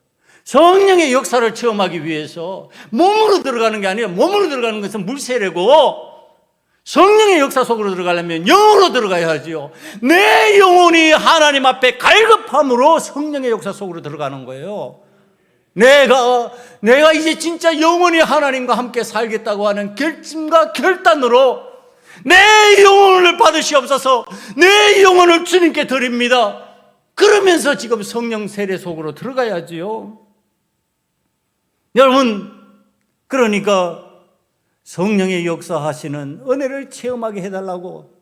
A: 성령의 역사를 체험하기 위해서 몸으로 들어가는 게 아니라, 몸으로 들어가는 것은 물세례고, 성령의 역사 속으로 들어가려면 영으로 들어가야지요. 내 영혼이 하나님 앞에 갈급함으로 성령의 역사 속으로 들어가는 거예요. 내가 이제 진짜 영원히 하나님과 함께 살겠다고 하는 결심과 결단으로 내 영혼을 받으시옵소서, 내 영혼을 주님께 드립니다. 그러면서 지금 성령 세례 속으로 들어가야지요. 여러분, 그러니까 성령의 역사하시는 은혜를 체험하게 해달라고,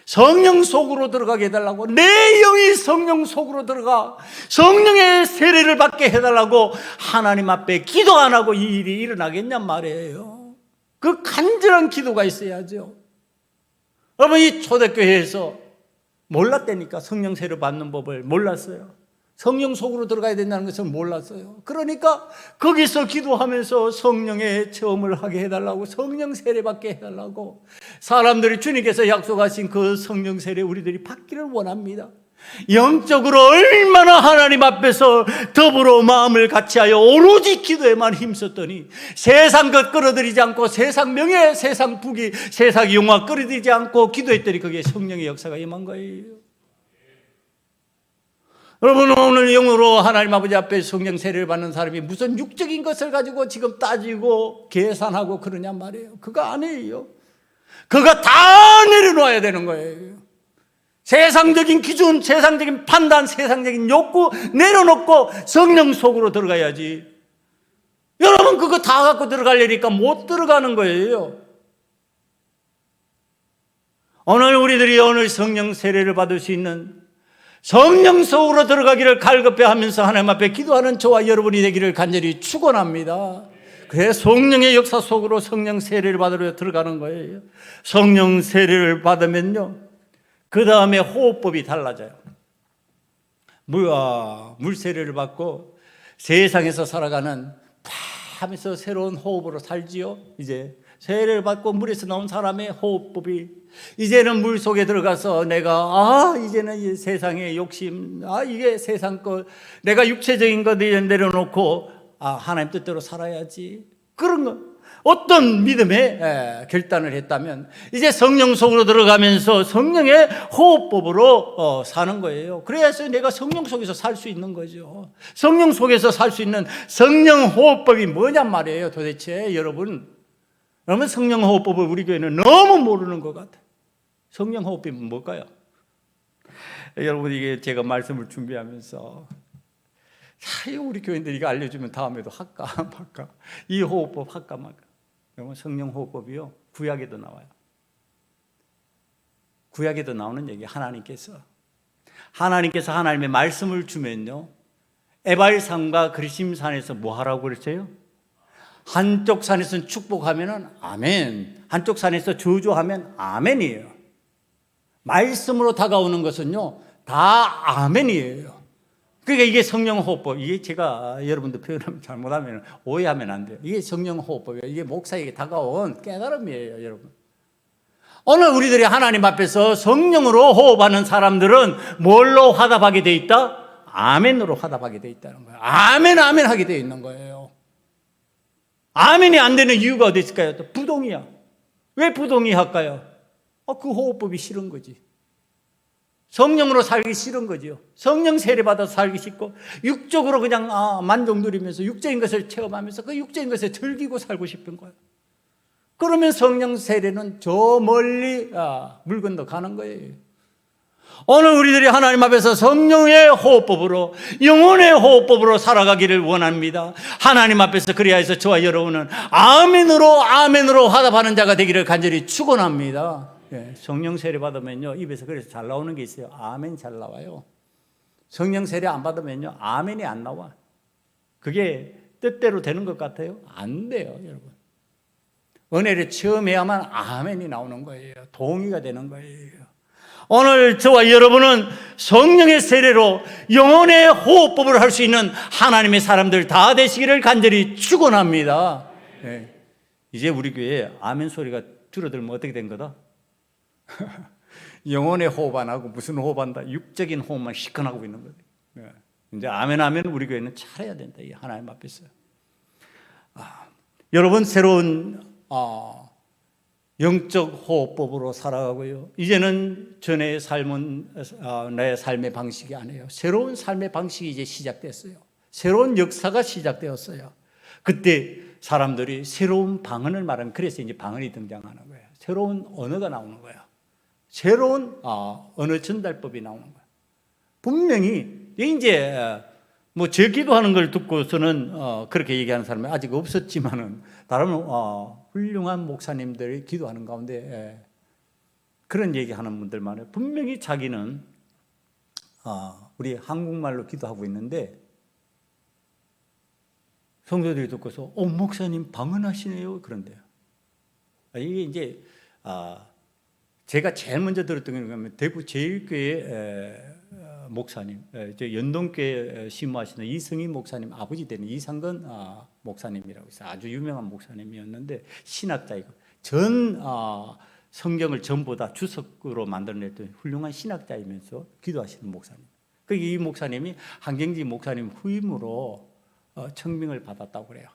A: 성령 속으로 들어가게 해달라고, 내 영이 성령 속으로 들어가 성령의 세례를 받게 해달라고 하나님 앞에 기도 안 하고 이 일이 일어나겠냔 말이에요. 그 간절한 기도가 있어야죠. 여러분, 이 초대교회에서 몰랐다니까. 성령 세례 받는 법을 몰랐어요. 성령 속으로 들어가야 된다는 것을 몰랐어요. 그러니까 거기서 기도하면서 성령의 체험을 하게 해달라고, 성령 세례 받게 해달라고, 사람들이 주님께서 약속하신 그 성령 세례 우리들이 받기를 원합니다. 영적으로 얼마나 하나님 앞에서 더불어 마음을 같이하여 오로지 기도에만 힘썼더니 세상 것 끌어들이지 않고, 세상 명예, 세상 부귀, 세상 영화 끌어들이지 않고 기도했더니 거기에 성령의 역사가 임한 거예요. 여러분, 오늘 영으로 하나님 아버지 앞에 성령 세례를 받는 사람이 무슨 육적인 것을 가지고 지금 따지고 계산하고 그러냔 말이에요. 그거 아니에요. 그거 다 내려놓아야 되는 거예요. 세상적인 기준, 세상적인 판단, 세상적인 욕구 내려놓고 성령 속으로 들어가야지. 여러분, 그거 다 갖고 들어가려니까 못 들어가는 거예요. 오늘 우리들이 오늘 성령 세례를 받을 수 있는, 성령 속으로 들어가기를 갈급해하면서 하나님 앞에 기도하는 저와 여러분이 되기를 간절히 축원합니다. 그래서 성령의 역사 속으로 성령 세례를 받으러 들어가는 거예요. 성령 세례를 받으면요, 그 다음에 호흡법이 달라져요. 물 세례를 받고 세상에서 살아가는 하면서 새로운 호흡으로 살지요. 이제 세례를 받고 물에서 나온 사람의 호흡법이 이제는 물 속에 들어가서 내가 이제는 이 세상의 욕심, 이게 세상 것, 내가 육체적인 것 내려놓고 하나님 뜻대로 살아야지, 그런 거 어떤 믿음의 결단을 했다면 이제 성령 속으로 들어가면서 성령의 호흡법으로 사는 거예요. 그래야서 내가 성령 속에서 살 수 있는 거죠. 성령 속에서 살 수 있는 성령 호흡법이 뭐냔 말이에요. 도대체 여러분 성령 호흡법을 우리 교회는 너무 모르는 것 같아요. 성령 호흡법이 뭘까요? 여러분, 이게 제가 말씀을 준비하면서 우리 교인들이 이거 알려주면 다음에도 할까 말까, 이 호흡법 할까 말까. 여러분, 성령 호흡법이요, 구약에도 나와요. 구약에도 나오는 얘기. 하나님께서 하나님의 말씀을 주면요, 에발산과 그리심산에서 뭐 하라고 그랬어요? 한쪽 산에서는 축복하면 아멘, 한쪽 산에서 저주하면 아멘이에요. 말씀으로 다가오는 것은요 다 아멘이에요. 그러니까 이게 성령 호흡법. 이게 제가 여러분들 표현하면 잘못하면 오해하면 안 돼요. 이게 성령 호흡법이에요. 이게 목사에게 다가온 깨달음이에요, 여러분. 오늘 우리들이 하나님 앞에서 성령으로 호흡하는 사람들은 뭘로 화답하게 돼 있다? 아멘으로 화답하게 돼 있다는 거예요. 아멘, 아멘 하게 돼 있는 거예요. 아멘이 안 되는 이유가 어디 있을까요? 또 부동이야. 왜 부동이 할까요? 그 호흡법이 싫은 거지. 성령으로 살기 싫은 거죠. 성령 세례받아서 살기 싫고 육적으로 그냥 만족 누리면서 육적인 것을 체험하면서 그 육적인 것에 즐기고 살고 싶은 거예요. 그러면 성령 세례는 저 멀리 물 건너 가는 거예요. 오늘 우리들이 하나님 앞에서 성령의 호흡법으로, 영혼의 호흡법으로 살아가기를 원합니다. 하나님 앞에서 그래야 해서 저와 여러분은 아멘으로 화답하는 자가 되기를 간절히 축원합니다. 성령 세례 받으면요, 입에서 그래서 잘 나오는 게 있어요. 아멘 잘 나와요. 성령 세례 안 받으면요, 아멘이 안 나와. 그게 뜻대로 되는 것 같아요? 안 돼요, 여러분. 은혜를 체험해야만 아멘이 나오는 거예요. 동의가 되는 거예요. 오늘 저와 여러분은 성령의 세례로 영혼의 호흡법을 할 수 있는 하나님의 사람들 다 되시기를 간절히 축원합니다. 이제 우리 교회에 아멘 소리가 줄어들면 어떻게 된 거다? 영혼의 호흡 안 하고 무슨 호흡한다? 육적인 호흡만 시큰하고 있는 거예요. 이제 아멘 하면 우리 교회는 잘해야 된다, 이 하나님 앞에서. 여러분, 새로운 영적 호흡법으로 살아가고요. 이제는 전의 삶은 내 삶의 방식이 아니에요. 새로운 삶의 방식이 이제 시작됐어요. 새로운 역사가 시작되었어요. 그때 사람들이 새로운 방언을 말하면, 그래서 이제 방언이 등장하는 거예요. 새로운 언어가 나오는 거예요. 새로운 언어 전달법이 나오는 거예요. 분명히 이제 제 기도하는 걸 듣고서는 그렇게 얘기하는 사람이 아직 없었지만은 다른 훌륭한 목사님들이 기도하는 가운데 그런 얘기하는 분들 많아요. 분명히 자기는 우리 한국말로 기도하고 있는데 성도들이 듣고서 목사님 방언하시네요, 그런데요. 이게 이제 제가 제일 먼저 들었던 게 뭐냐면 대구 제일교회 목사님, 연동교회 심무하시는 이승희 목사님 아버지 되는 이상건 목사님이라고 있어요. 아주 유명한 목사님이었는데 신학자이고 전 성경을 전부 다 주석으로 만들어냈던 훌륭한 신학자이면서 기도하시는 목사님. 이 목사님이 한경지 목사님 후임으로 청빙을 받았다고 그래요.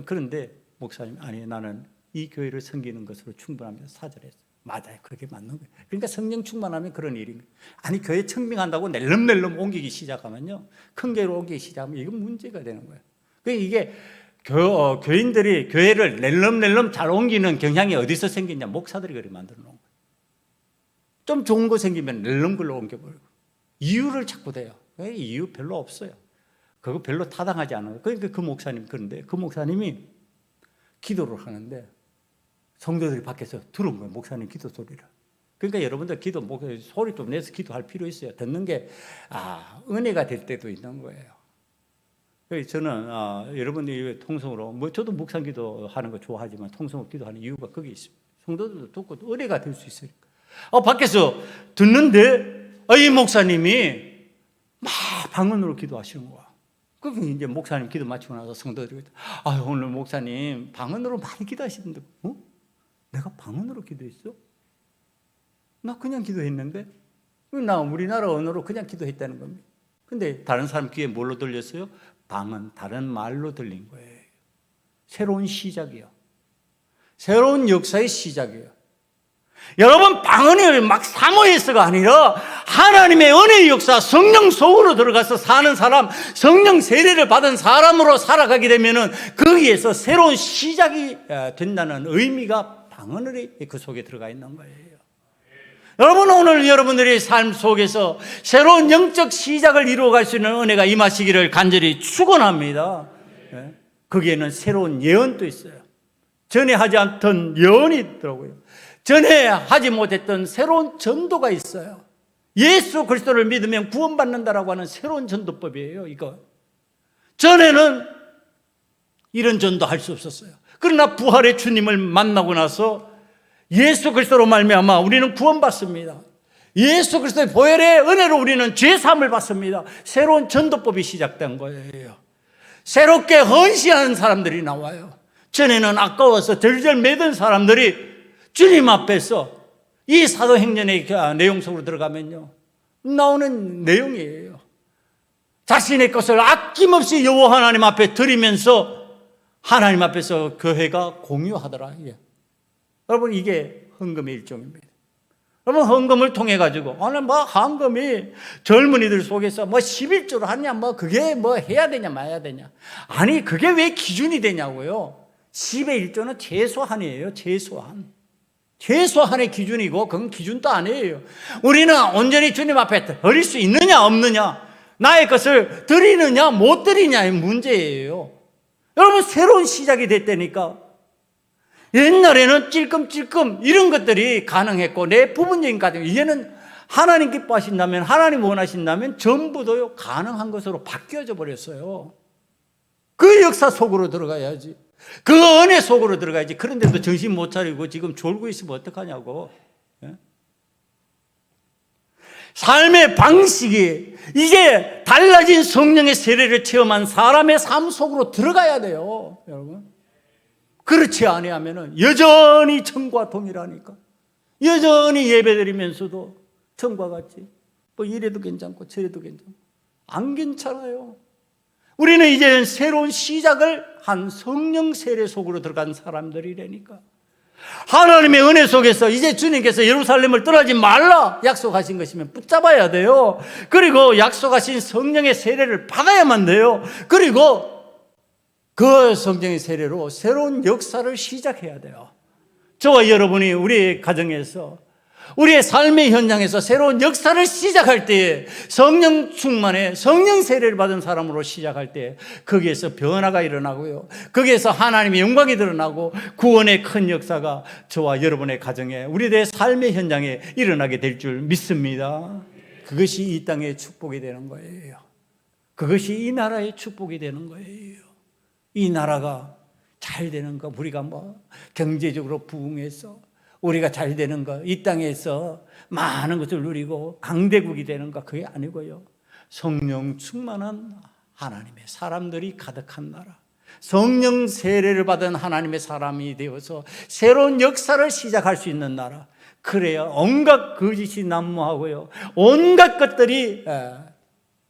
A: 그런데 목사님, 아니 나는 이 교회를 섬기는 것으로 충분합니다, 사절했어요. 맞아요, 그게 맞는 거예요. 그러니까 성령 충만하면 그런 일인 거예요. 아니 교회 청빙한다고 낼름낼름 옮기기 시작하면요, 큰 교회로 옮기기 시작하면 이건 문제가 되는 거예요. 그러니까 이게 교인들이 교회를 낼름낼름 잘 옮기는 경향이 어디서 생기냐? 목사들이 그렇게 만들어 놓은 거예요. 좀 좋은 거 생기면 낼름 글로 옮겨버리고 이유를 찾고 돼요. 이유 별로 없어요. 그거 별로 타당하지 않아요. 그러니까 그 목사님, 그런데 그 목사님이 기도를 하는데 성도들이 밖에서 들은 거예요, 목사님 기도 소리를. 그러니까 여러분들 기도 소리 좀 내서 기도할 필요 있어요. 듣는 게 은혜가 될 때도 있는 거예요. 그래서 저는 여러분들이 통성으로 저도 묵상 기도하는 거 좋아하지만 통성으로 기도하는 이유가 거기 있습니다. 성도들도 듣고 은혜가 될 수 있으니까. 밖에서 듣는데 이 목사님이 막 방언으로 기도하시는 거야. 그럼 이제 목사님 기도 마치고 나서 성도들이 아, 오늘 목사님 방언으로 많이 기도하시는데, 내가 방언으로 기도했어? 나 그냥 기도했는데? 나 우리나라 언어로 그냥 기도했다는 겁니다. 근데 다른 사람 귀에 뭘로 들렸어요? 방언, 다른 말로 들린 거예요. 새로운 시작이요. 새로운 역사의 시작이에요. 여러분, 방언이 막 사모해서가 아니라 하나님의 은혜의 역사, 성령 속으로 들어가서 사는 사람, 성령 세례를 받은 사람으로 살아가게 되면은 거기에서 새로운 시작이 된다는 의미가 방언의 그 속에 들어가 있는 거예요. 여러분, 오늘 여러분들의 삶 속에서 새로운 영적 시작을 이루어갈 수 있는 은혜가 임하시기를 간절히 축원합니다. 거기에는 새로운 예언도 있어요. 전에 하지 않던 예언이 있더라고요. 전에 하지 못했던 새로운 전도가 있어요. 예수 그리스도를 믿으면 구원받는다라고 하는 새로운 전도법이에요. 이거 전에는 이런 전도 할 수 없었어요. 그러나 부활의 주님을 만나고 나서 예수 그리스도로 말미암아 우리는 구원받습니다. 예수 그리스도의 보혈의 은혜로 우리는 죄 사함을 받습니다. 새로운 전도법이 시작된 거예요. 새롭게 헌신하는 사람들이 나와요. 전에는 아까워서 덜덜 매던 사람들이 주님 앞에서 이 사도행전의 내용 속으로 들어가면요, 나오는 내용이에요. 자신의 것을 아낌없이 여호와 하나님 앞에 드리면서 하나님 앞에서 교회가 공유하더라. 여러분, 이게 헌금의 일종입니다. 여러분, 헌금을 통해 가지고 오늘 헌금이 젊은이들 속에서 11조를 하냐, 그게 해야 되냐 마야 되냐, 아니 그게 왜 기준이 되냐고요. 10의 1조는 최소한이에요. 최소한의 기준이고 그건 기준도 아니에요. 우리는 온전히 주님 앞에 드릴 수 있느냐 없느냐, 나의 것을 드리느냐 못 드리냐의 문제예요. 여러분, 새로운 시작이 됐다니까. 옛날에는 찔끔찔끔 이런 것들이 가능했고 내 부분적인 가정, 이제는 하나님 기뻐하신다면, 하나님 원하신다면 전부도 가능한 것으로 바뀌어져 버렸어요. 그 역사 속으로 들어가야지. 그 은혜 속으로 들어가야지. 그런데도 정신 못 차리고 지금 졸고 있으면 어떡하냐고. 삶의 방식이 이제 달라진 성령의 세례를 체험한 사람의 삶 속으로 들어가야 돼요, 여러분. 그렇지 아니하면은 여전히 천과 동일하니까, 여전히 예배드리면서도 천과 같이 이래도 괜찮고 저래도 괜찮고 안 괜찮아요. 우리는 이제는 새로운 시작을 한 성령 세례 속으로 들어간 사람들이라니까. 하나님의 은혜 속에서 이제 주님께서 예루살렘을 떠나지 말라 약속하신 것이면 붙잡아야 돼요. 그리고 약속하신 성령의 세례를 받아야만 돼요. 그리고 그 성령의 세례로 새로운 역사를 시작해야 돼요. 저와 여러분이 우리의 가정에서, 우리의 삶의 현장에서 새로운 역사를 시작할 때, 성령 충만에 성령 세례를 받은 사람으로 시작할 때 거기에서 변화가 일어나고요, 거기에서 하나님의 영광이 드러나고 구원의 큰 역사가 저와 여러분의 가정에, 우리들의 삶의 현장에 일어나게 될 줄 믿습니다. 그것이 이 땅의 축복이 되는 거예요. 그것이 이 나라의 축복이 되는 거예요. 이 나라가 잘 되는 거, 우리가 경제적으로 부흥해서 우리가 잘 되는 거, 이 땅에서 많은 것을 누리고 강대국이 되는 거, 그게 아니고요, 성령 충만한 하나님의 사람들이 가득한 나라, 성령 세례를 받은 하나님의 사람이 되어서 새로운 역사를 시작할 수 있는 나라. 그래야 온갖 거짓이 난무하고요, 온갖 것들이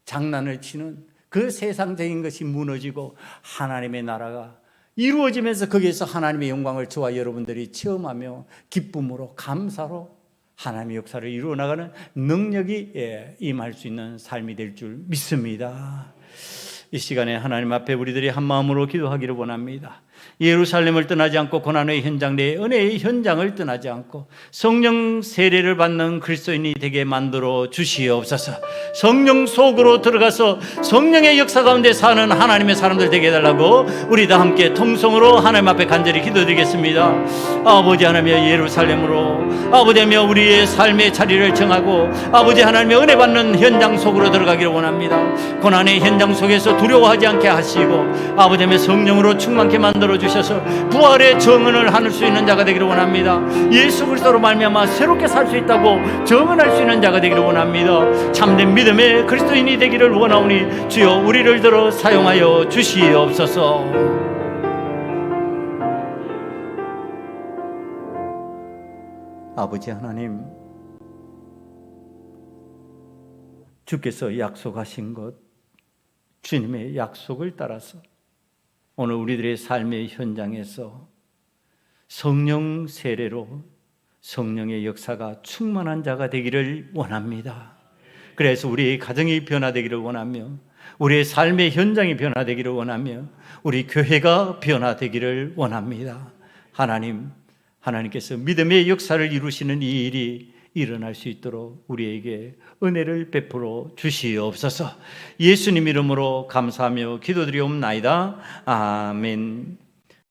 A: 장난을 치는 그 세상적인 것이 무너지고 하나님의 나라가 이루어지면서 거기에서 하나님의 영광을 저와 여러분들이 체험하며 기쁨으로, 감사로 하나님의 역사를 이루어 나가는 능력이 임할 수 있는 삶이 될 줄 믿습니다. 이 시간에 하나님 앞에 우리들이 한 마음으로 기도하기를 원합니다. 예루살렘을 떠나지 않고 고난의 현장 내에 은혜의 현장을 떠나지 않고 성령 세례를 받는 그리스도인이 되게 만들어 주시옵소서. 성령 속으로 들어가서 성령의 역사 가운데 사는 하나님의 사람들 되게 해달라고 우리 다 함께 통성으로 하나님 앞에 간절히 기도드리겠습니다. 아버지 하나님, 예루살렘으로 아버지 하나님 우리의 삶의 자리를 정하고 아버지 하나님의 은혜 받는 현장 속으로 들어가기를 원합니다. 고난의 현장 속에서 두려워하지 않게 하시고 아버지 하나님 성령으로 충만케 만들어 만들어 주셔서 부활의 정언을 할 수 있는 자가 되기를 원합니다. 예수 그리스도로 말미암아 새롭게 살 수 있다고 정언할 수 있는 자가 되기를 원합니다. 참된 믿음의 그리스도인이 되기를 원하오니 주여 우리를 들어 사용하여 주시옵소서. 아버지 하나님, 주께서 약속하신 것, 주님의 약속을 따라서 오늘 우리들의 삶의 현장에서 성령 세례로 성령의 역사가 충만한 자가 되기를 원합니다. 그래서 우리의 가정이 변화되기를 원하며 우리의 삶의 현장이 변화되기를 원하며 우리 교회가 변화되기를 원합니다. 하나님께서 믿음의 역사를 이루시는 이 일이 일어날 수 있도록 우리에게 은혜를 베풀어 주시옵소서. 예수님 이름으로 감사하며 기도드리옵나이다. 아멘.